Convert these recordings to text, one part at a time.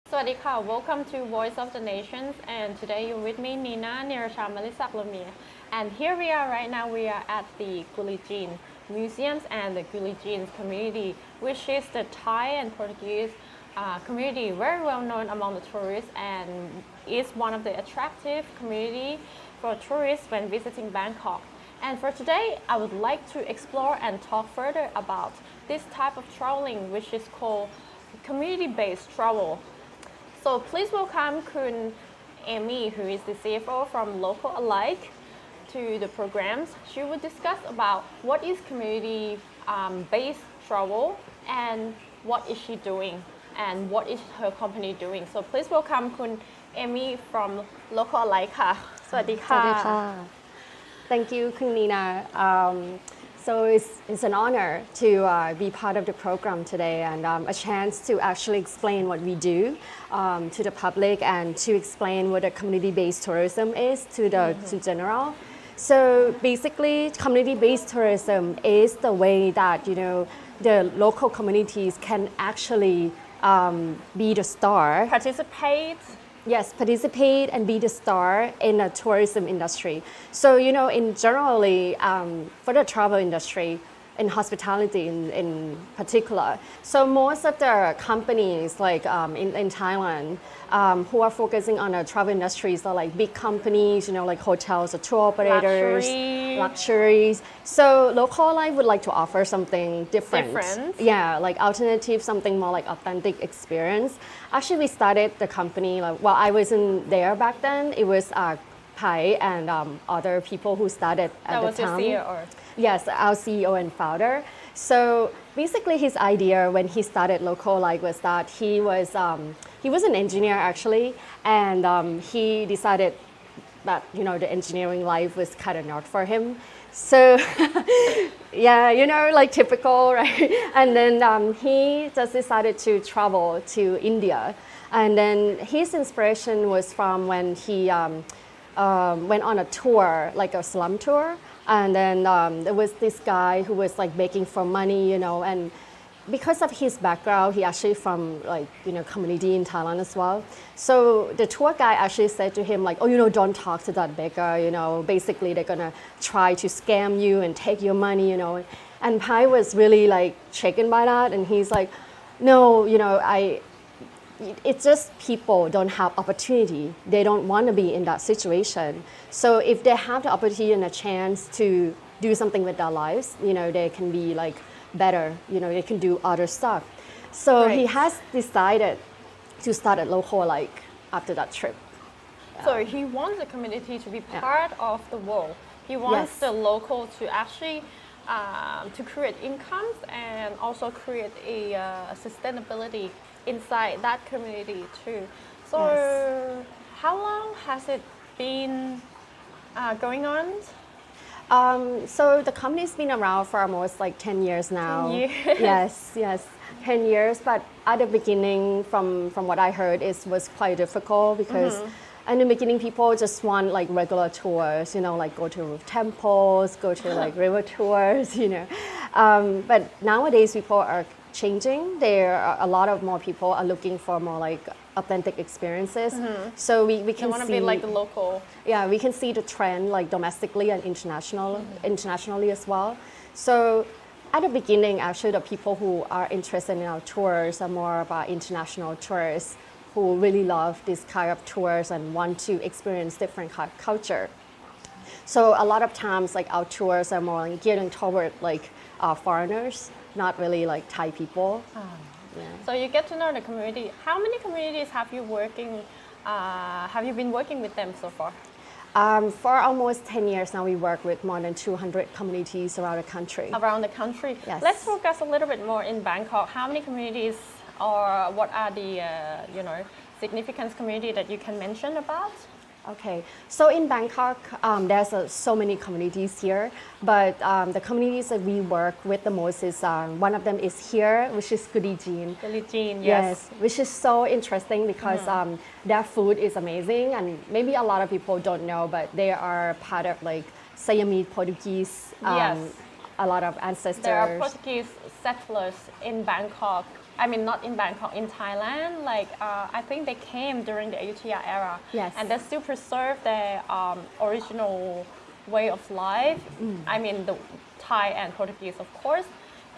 Sawadee, welcome to Voice of the Nations, and today you're with me, Nina Nirasha Malisak Lamir. And here we are right now, we are at the Gulijin Museums and the Gulijin community, which is the Thai and Portuguese community, very well known among the tourists, and is one of the attractive community for tourists when visiting Bangkok. And for today, I would like to explore and talk further about this type of traveling, which is called community-based travel. So please welcome Kun Amy, who is the CFO from Localised, to the programs. She will discuss about what is community-based travel and what is she doing and what is her company doing. So please welcome Kun Amy from Localised ค่ะ สวัสดีค่ะ Thank you, Kun Nina. So it's an honor to be part of the program today and a chance to actually explain what we do to the public and to explain what a community-based tourism is to general. So basically, community-based tourism is the way that the local communities can actually be the star. Participate and be the star in the tourism industry. So, in generally, for the travel industry, in hospitality in particular. So most of the companies like in Thailand who are focusing on the travel industries are like big companies, like hotels or tour operators, luxuries. So Localised would like to offer something different. Yeah, like alternative, something more like authentic experience. Actually, we started the company, I wasn't there back then. It was Pai and other people who started at the time. That was your CEO? Yes, our CEO and founder. So basically his idea when he started Localised was that he was an engineer actually, and he decided that the engineering life was kind of not for him. So yeah, like typical, right? And then he just decided to travel to India. And then his inspiration was from when he went on a tour, like a slum tour. And then there was this guy who was like begging for money, and because of his background, he actually from community in Thailand as well. So the tour guide actually said to him like, oh, don't talk to that beggar, basically they're gonna try to scam you and take your money, And Pai was really like shaken by that, and he's like, no, it's just people don't have opportunity. They don't want to be in that situation. So if they have the opportunity and a chance to do something with their lives, they can be like better, they can do other stuff. So He has decided to start at Localised after that trip. Yeah. So he wants the community to be part of the world. He wants the local to actually to create incomes and also create a sustainability inside that community too. So how long has it been going on? So the company's been around for almost like 10 years now. 10 years. Yes, 10 years. But at the beginning, from what I heard, it was quite difficult because in the beginning, people just want like regular tours, like go to temples, go to like river tours, But nowadays, people are changing. There are a lot of more people are looking for more like authentic experiences. So we can want to be like the local. Yeah, we can see the trend like domestically and internationally as well. So at the beginning, actually, the people who are interested in our tours are more about international tourists who really love this kind of tours and want to experience different culture. So a lot of times, like our tours are more like geared toward like foreigners, not really like Thai people. Yeah. So you get to know the community. How many communities have you been working with them so far? For almost 10 years now, we work with more than 200 communities around the country. Yes. Let's focus a little bit more in Bangkok. How many communities, or what are the significant community that you can mention about? Okay, so in Bangkok, there's so many communities here, but the communities that we work with the most is one of them is here, which is Gulijin. Yes. Which is so interesting because their food is amazing, and maybe a lot of people don't know, but they are part of like Siamese Portuguese a lot of ancestors. There are Portuguese settlers in Bangkok. I mean, not in Bangkok, in Thailand. Like, I think they came during the Ayutthaya era. Yes. And they still preserve their original way of life. I mean, the Thai and Portuguese, of course.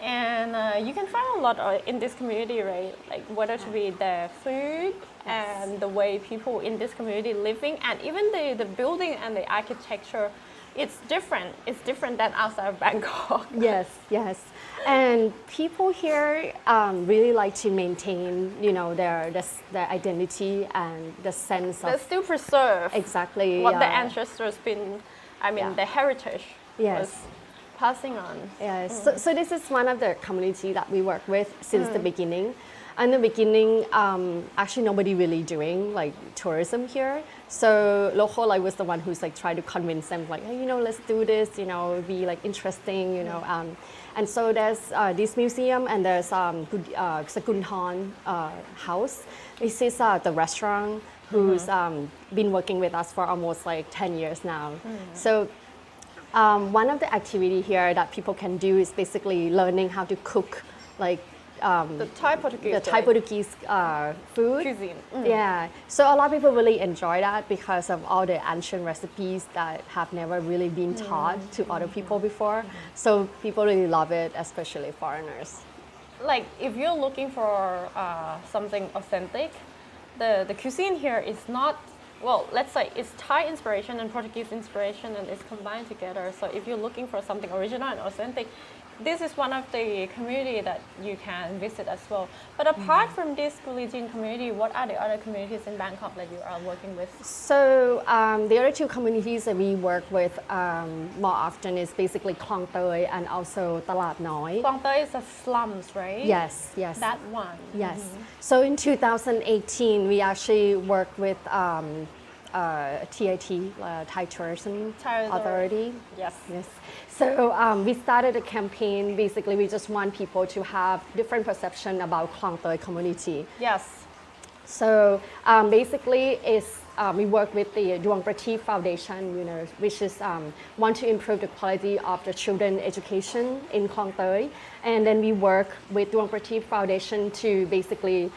And you can find a lot in this community, right? Like, whether to be the food and the way people in this community living, and even the building and the architecture. It's different. It's different than outside of Bangkok. Yes, yes. And people here really like to maintain, you know, their identity and the sense They of still preserve exactly what the ancestors been. I mean, the heritage was Yes. passing on. Yes. So this is one of the community that we work with since the beginning. In the beginning, actually nobody really doing like tourism here. So local like was the one who's like trying to convince them like, hey, you know, let's do this, you know, be like interesting, you know. And so there's this museum and there's Sakunthon house. This is the restaurant who's been working with us for almost like 10 years now. So one of the activity here that people can do is basically learning how to cook like The Thai Portuguese. the Thai Portuguese food. cuisine. Yeah, so a lot of people really enjoy that because of all the ancient recipes that have never really been taught to other people before. So people really love it, especially foreigners. Like, if you're looking for something authentic, the cuisine here is not. Well, let's say it's Thai inspiration and Portuguese inspiration, and it's combined together. So if you're looking for something original and authentic, this is one of the community that you can visit as well. But apart from this Gulijin community, what are the other communities in Bangkok that you are working with? So the other two communities that we work with more often is basically Klong Toi and also Talat Noi. Klong Toi is the slums, right? Yes, yes. That one. Yes. So in 2018, we actually worked with TIT, Thai Tourism Thai Authority. Yes. Yes. So we started a campaign. Basically, we just want people to have different perception about Klong Toi community. Yes. So basically, we work with the Duang Prateep Foundation, you know, which is want to improve the quality of the children education in Klong Toi, and then we work with Duang Prateep Foundation to basically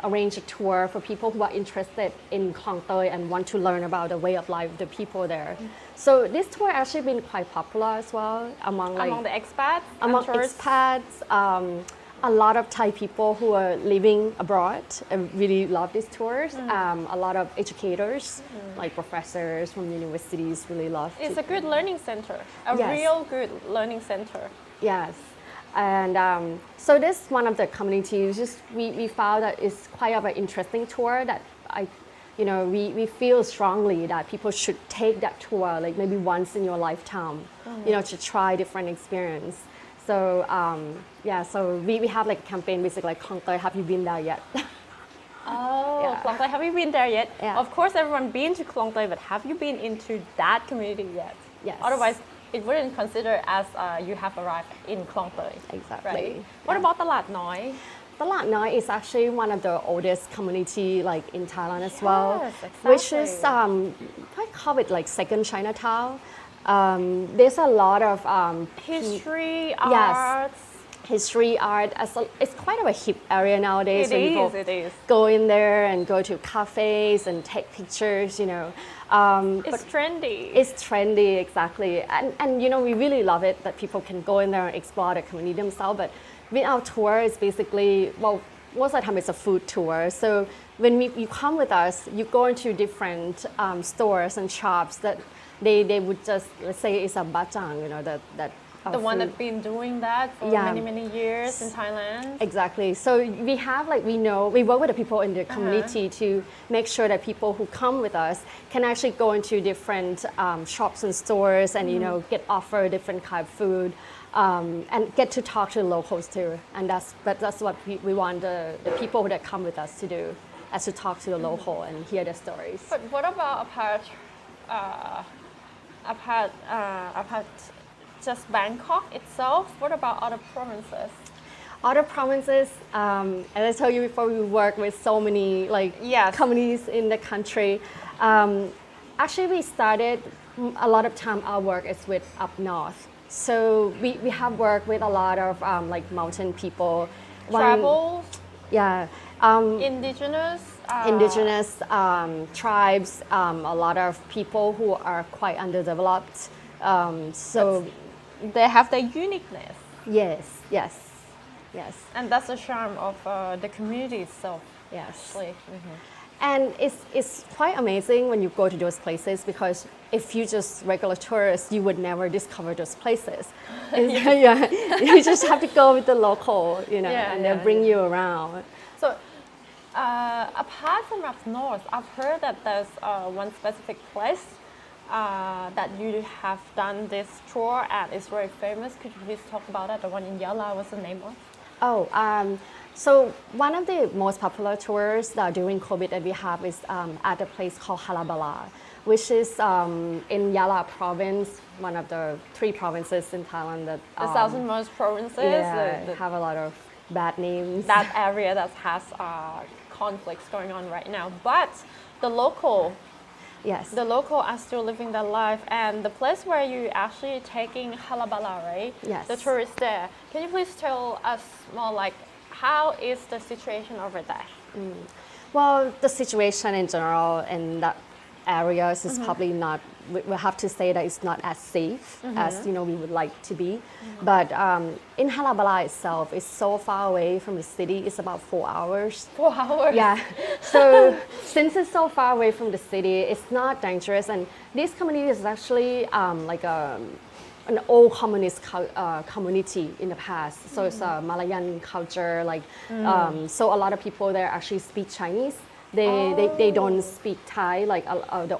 arrange a tour for people who are interested in Klong Toi and want to learn about the way of life of the people there. So this tour actually been quite popular as well among the expats. among and tourists. expats. A lot of Thai people who are living abroad really love these tours. A lot of educators, like professors from universities, really love. It's a good learning center. A Yes. real good learning center. Yes, and so this one of the communities. Just we found that it's quite of an interesting tour that we feel strongly that people should take that tour like maybe once in your lifetime. You know, to try different experience. So so we have like a campaign basically like Klong Toi, have you been there yet? Oh, Yeah. Klong Toi, have you been there yet? Yeah. Of course, everyone been to Klong Toi, but have you been into that community yet? Yes. Otherwise, it wouldn't consider as you have arrived in Klong Toi. Exactly. Right? What Yeah. about Talat Noi? Talat Noi is actually one of the oldest community like in Thailand as well, Yes, which is exactly. I call it like second Chinatown. There's a lot of History, Yes. arts. history, art. It's quite of a hip area nowadays. It when is, people it is. go in there and go to cafes and take pictures. You know, It's trendy. it's trendy, exactly. And you know, we really love it that people can go in there and explore the community themselves. But with our tour, it's basically, well, most of the time it's a food tour. So when you come with us, you go into different stores and shops that they would just, let's say it's a bajang, you know, that the one food. that's been doing that for Yeah. many, many years in Thailand. Exactly. So we have like we work with the people in the community to make sure that people who come with us can actually go into different shops and stores and you know get offered different kind of food and get to talk to the locals too. And that's what we want the people that come with us to do, as to talk to the local and hear their stories. But what about apart just Bangkok itself? What about other provinces? Other provinces, as I told you before, we work with so many like Yes. communities in the country. Actually, we started a lot of time. Our work is with up north, So we have worked with a lot of like mountain people. Travel, Yeah. indigenous. Indigenous tribes, a lot of people who are quite underdeveloped. So They have their uniqueness, yes, yes, yes, and that's the charm of the community itself. yes. Actually. And it's quite amazing when you go to those places because if you just regular tourists, you would never discover those places. Yeah, you just have to go with the local, you know, Yeah, and they'll yeah, bring you around. So, apart from up north, I've heard that there's one specific place that you have done this tour and it's very famous. Could you please talk about that? The one in Yala, what's the name of? Oh, so one of the most popular tours during COVID that we have is at a place called Halabala, which is in Yala province, one of the 3 provinces in Thailand that The southernmost provinces. yeah, the- have a lot of bad names. that area that has conflicts going on right now. But Yes. the local are still living their life, and the place where you actually taking Halabala, right? Yes. The tourists there. Can you please tell us more like how is the situation over there? Well, the situation in general in that areas is probably not. We have to say that it's not as safe as we would like to be. But in Halabala itself, it's so far away from the city. It's about 4 hours. 4 hours. Yeah. So since it's so far away from the city, it's not dangerous. And this community is actually like an old communist community in the past. So it's a Malayan culture. Like so, a lot of people there actually speak Chinese. They don't speak Thai. Like the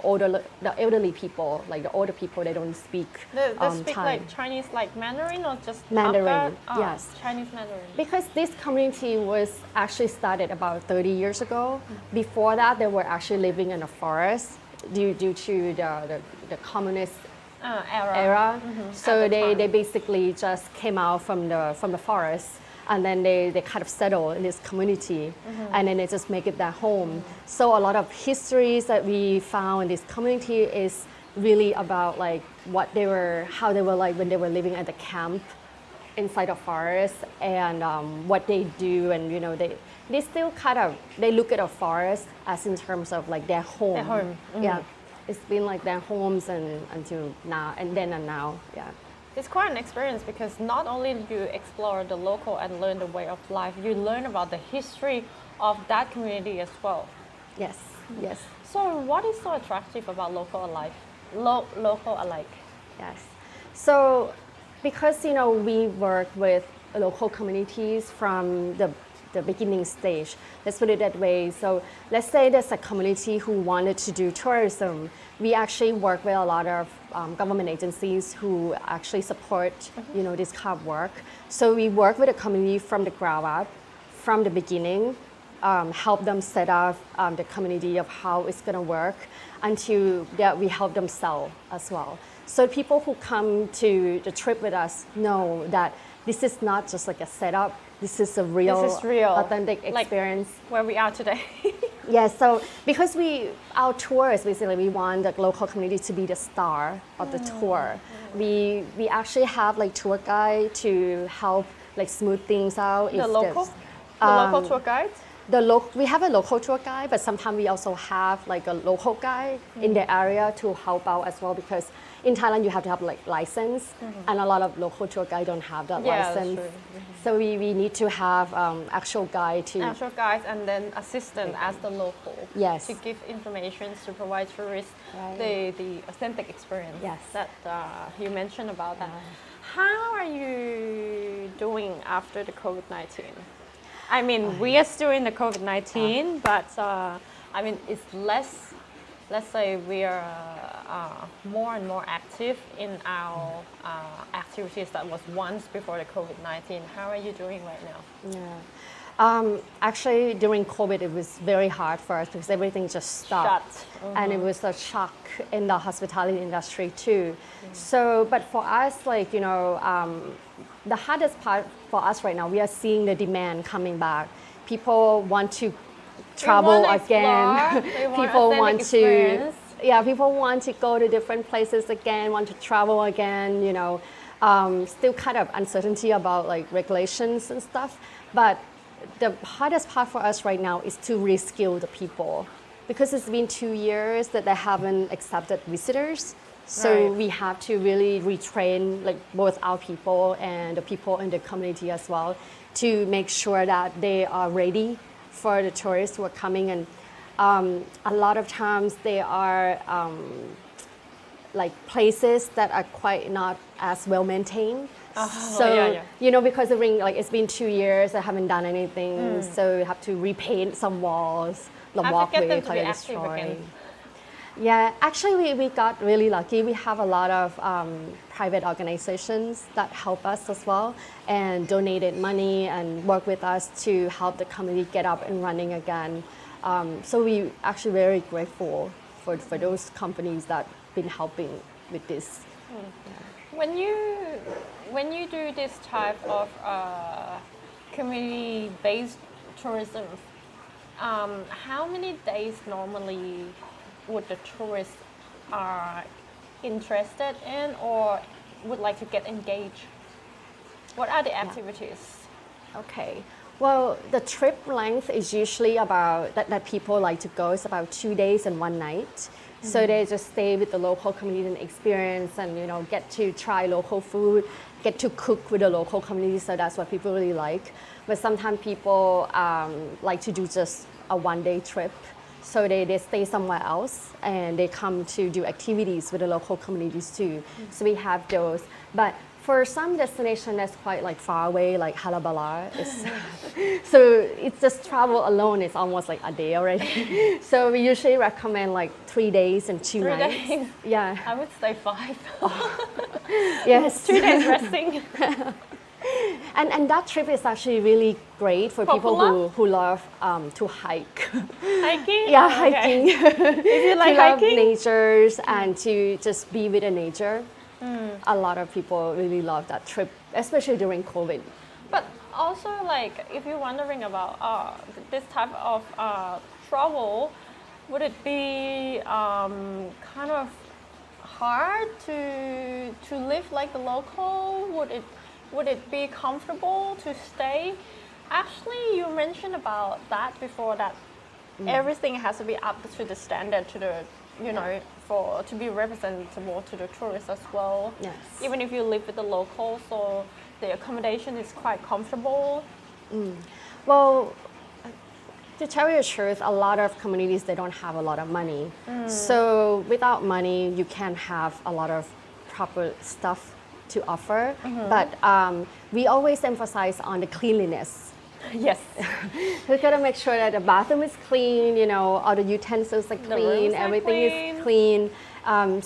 elderly people, like the older people, they don't speak They speak Thai. like Chinese, like Mandarin, or just Mandarin, Hakka? yes. Chinese Mandarin. Because this community was actually started about 30 years ago. Before that, they were actually living in a forest due to the communist Era. era. So At the they time. basically just came out from the forest and then they kind of settle in this community and then they just make it their home. So a lot of histories that we found in this community is really about like how they were like when they were living at the camp inside the forest and what they do, and they still they look at a forest as in terms of like their home. Their home. Yeah, it's been like their homes until now and now. Yeah. It's quite an experience because not only do you explore the local and learn the way of life, you learn about the history of that community as well. Yes. Yes. So what is so attractive about local alike? Yes. So because we work with local communities from the beginning stage, let's put it that way. So let's say there's a community who wanted to do tourism. We actually work with a lot of government agencies who actually support this kind of work. So we work with the community from the ground up, from the beginning, help them set up the community of how it's going to work until that we help them sell as well. So people who come to the trip with us know that this is not just like a setup. This is a real, authentic experience. Like where we are today. Yes, so because our tours, basically, we want the local community to be the star of the tour. We actually have like tour guide to help like smooth things out. The local tour guides? We have a local tour guide, but sometimes we also have like a local guide in the area to help out as well, because in Thailand you have to have like license, and a lot of local tour guides don't have that license. That's true. So we need to have actual guide to Actual guides and then assistant as the local. Yes. To give information to provide tourists Right. the authentic experience. Yes. That you mentioned about that. How are you doing after the COVID-19? I mean, we are still in the COVID-19, but I mean, it's less, let's say we are more and more active in our activities that was once before the COVID-19. How are you doing right now? Yeah. Actually, during COVID, it was very hard for us because everything just stopped. And it was a shock in the hospitality industry too. So, but for us, like, the hardest part for us right now, we are seeing the demand coming back. People want to travel again. People want to, people want to go to different places again, want to travel again, Still kind of uncertainty about like regulations and stuff. But the hardest part for us right now is to reskill the people because it's been 2 years that they haven't accepted visitors. So Right. we have to really retrain like both our people and the people in the community as well to make sure that they are ready for the tourists who are coming. And a lot of times they are like places that are quite not as well maintained. So yeah. you know, because it's been 2 years, I haven't done anything, so we have to repaint some walls, the Have to walkway get them to be kind of active destroyed. again. Yeah, actually, we got really lucky. We have a lot of private organizations that help us as well and donated money and work with us to help the community get up and running again. So we actually very grateful for those companies that been helping with this. When you do this type of community-based tourism, how many days normally would the tourists are interested in or would like to get engaged? What are the activities? Okay. Well, the trip length is usually about that people like to go is about 2 days and 1 night. So they just stay with the local community and experience and get to try local food, get to cook with the local community. So that's what people really like. But sometimes people like to do just a 1-day trip. So they stay somewhere else and they come to do activities with the local communities too. So we have those. But for some destination that's quite like far away, like Halabala, so it's just travel alone is almost like a day already. So we usually recommend like 3 days and 2 3 nights. days? Yeah. I would say 5. Yes. 2 days resting. And that trip is actually really great for people Popular? who love to hike. Hiking? Yeah, Oh, okay. hiking. If you like to love hiking? natures and to just be with the nature. A lot of people really love that trip, especially during COVID. But also, like, if you're wondering about this type of travel, would it be kind of hard to live like the local? Would it be comfortable to stay? Actually, you mentioned about that before, that everything has to be up to the standard, to the to be representable to the tourists as well. Yes. Even if you live with the locals, so the accommodation is quite comfortable. Well, to tell you the truth, a lot of communities, they don't have a lot of money. So without money, you can't have a lot of proper stuff to offer. But we always emphasize on the cleanliness. Yes. We gotta make sure that the bathroom is clean, all the utensils are The clean, rooms are everything is clean. And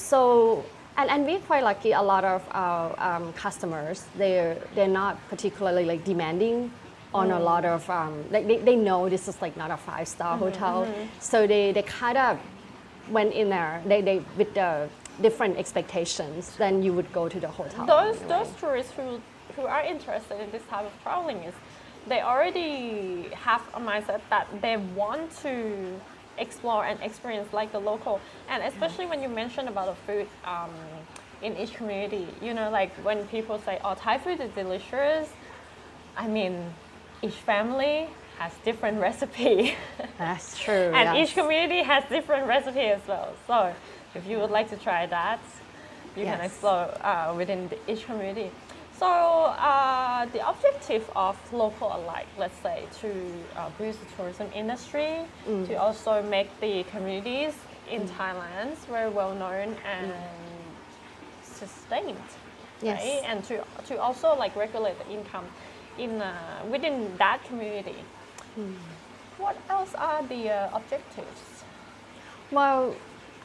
we're quite lucky. A lot of our customers, they're not particularly like demanding on a lot of they know this is like not a 5-star hotel, so they kind of went in there. They with the different expectations than you would go to the hotel. Those tourists who are interested in this type of traveling they already have a mindset that they want to explore and experience like the local. And especially when you mention about the food in each community, like when people say, oh, Thai food is delicious, I mean, each family has different recipe. That's true. And yes. each community has different recipe as well. So if you would like to try that, you can Yes. explore within each community. So the objective of local alike, let's say, to boost the tourism industry, to also make the communities in Thailand very well known and sustained, Yes. right? And to also like regulate the income within that community. What else are the objectives? Well,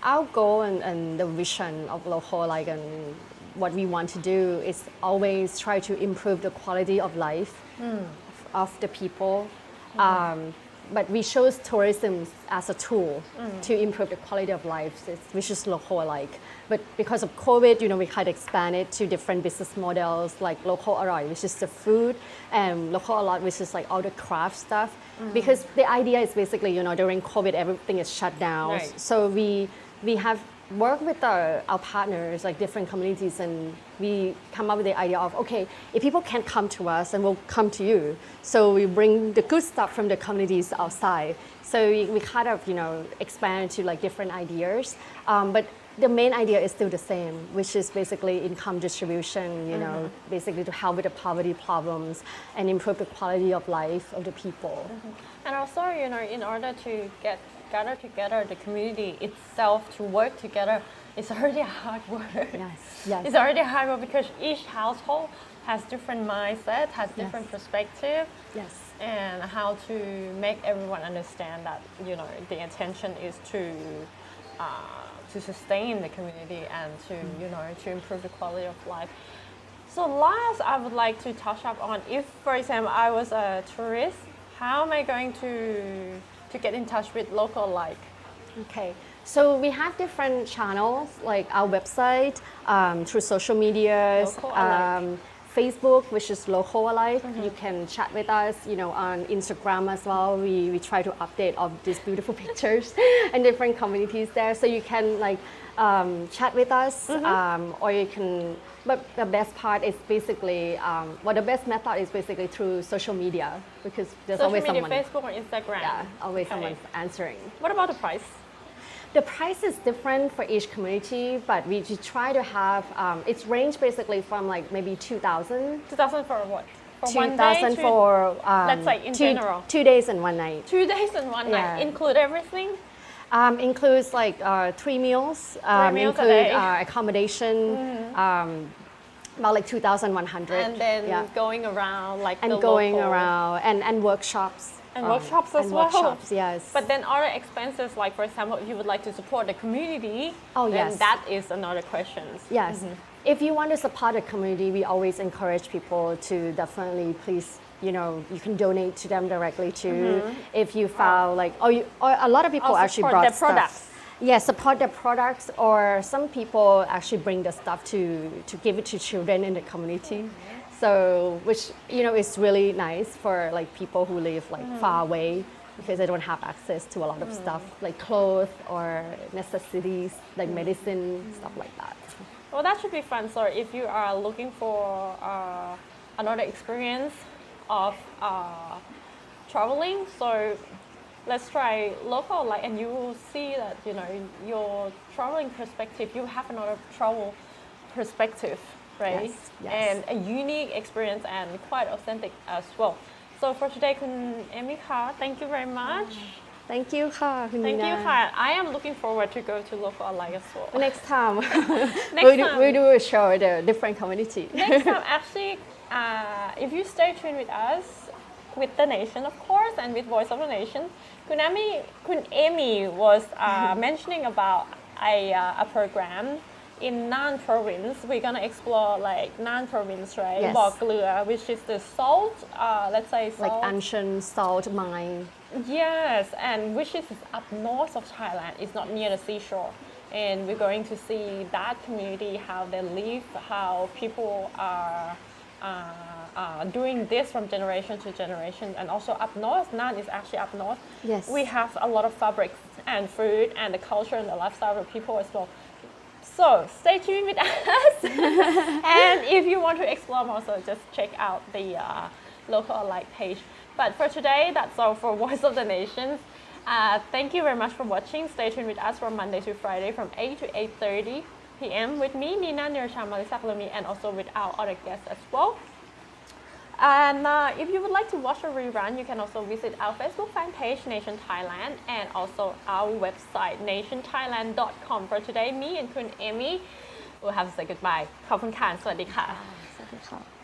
our goal and the vision of local, like, and what we want to do is always try to improve the quality of life of the people. But we chose tourism as a tool to improve the quality of life, which is local alike. But because of COVID, we kind of expanded to different business models, like local arai, which is the food, and local alike, which is like all the craft stuff. Because the idea is basically, during COVID, everything is shut down. Right. So we have work with our partners, like different communities, and we come up with the idea of, okay, if people can't come to us, then we'll come to you. So we bring the good stuff from the communities outside. So we kind of, expand to like different ideas. But the main idea is still the same, which is basically income distribution, basically to help with the poverty problems and improve the quality of life of the people. And also, in order to gather together the community itself to work together, it's already a hard work. Yes. It's already hard work because each household has different mindset, has different perspective. Yes. And how to make everyone understand that, the intention is to sustain the community and to improve the quality of life. So last, I would like to touch up on, if, for example, I was a tourist, how am I going to get in touch with localized? Okay, so we have different channels, like our website, through social medias, Facebook, which is localized. You can chat with us, on Instagram as well. We try to update all these beautiful pictures and different communities there. So you can chat with us, or you can. But the best part is basically, the best method is basically through social media, because there's always someone. Facebook or Instagram. Yeah, always someone's answering. What about the price? The price is different for each community, but we try to have, it's range basically from like maybe 2,000. 2,000 for what? For 2,000 for, let's say in general. 2 days and 1 night. 2 days and 1 night. Include everything? Includes like 3 meals. 3 meals include a day. Accommodation, about like 2,100. And then going around like and the going local. around and workshops. And workshops as well. Workshops, yes. But then other expenses, like for example, if you would like to support the community, then yes, that is another question. Yes. If you want to support the community, we always encourage people to definitely please, you can donate to them directly too. If you found or a lot of people actually brought their stuff. products. Yeah, support their products, or some people actually bring the stuff to give it to children in the community. So, which, is really nice for like people who live far away, because they don't have access to a lot of stuff like clothes or necessities like medicine, stuff like that. Well, that should be fun. So if you are looking for another experience of traveling, so let's try local, and you will see that, your traveling perspective, you have another travel perspective. Right? Yes. And a unique experience and quite authentic as well. So for today, Kun Amy Ka, thank you very much. Thank you, Ka. Thank you, Ka. I am looking forward to go to localized as well. Next time, time. we'll do a show the different community. Next time, actually, if you stay tuned with us, with The Nation, of course, and with Voice of the Nation, Kun Amy was mentioning about a program in Nan province. We're gonna explore Nan province, right? Yes. Bo Glua, which is the salt, let's say salt. Like ancient salt mine. Yes, and which is up north of Thailand. It's not near the seashore. And we're going to see that community, how they live, how people are doing this from generation to generation. And also up north, Nan is actually up north. Yes. We have a lot of fabrics and food and the culture and the lifestyle of people as well. So stay tuned with us. And if you want to explore more, so just check out the localized page. But for today, that's all for Voice of the Nations. Thank you very much for watching. Stay tuned with us from Monday to Friday from 8 to 8:30 p.m. with me, Nina Nirashamalisaklami, and also with our other guests as well. And if you would like to watch a rerun, you can also visit our Facebook fan page, Nation Thailand, and also our website, nationthailand.com. For today, me and Kun Amy will have to say goodbye. ขอบคุณค่ะ สวัสดีค่ะ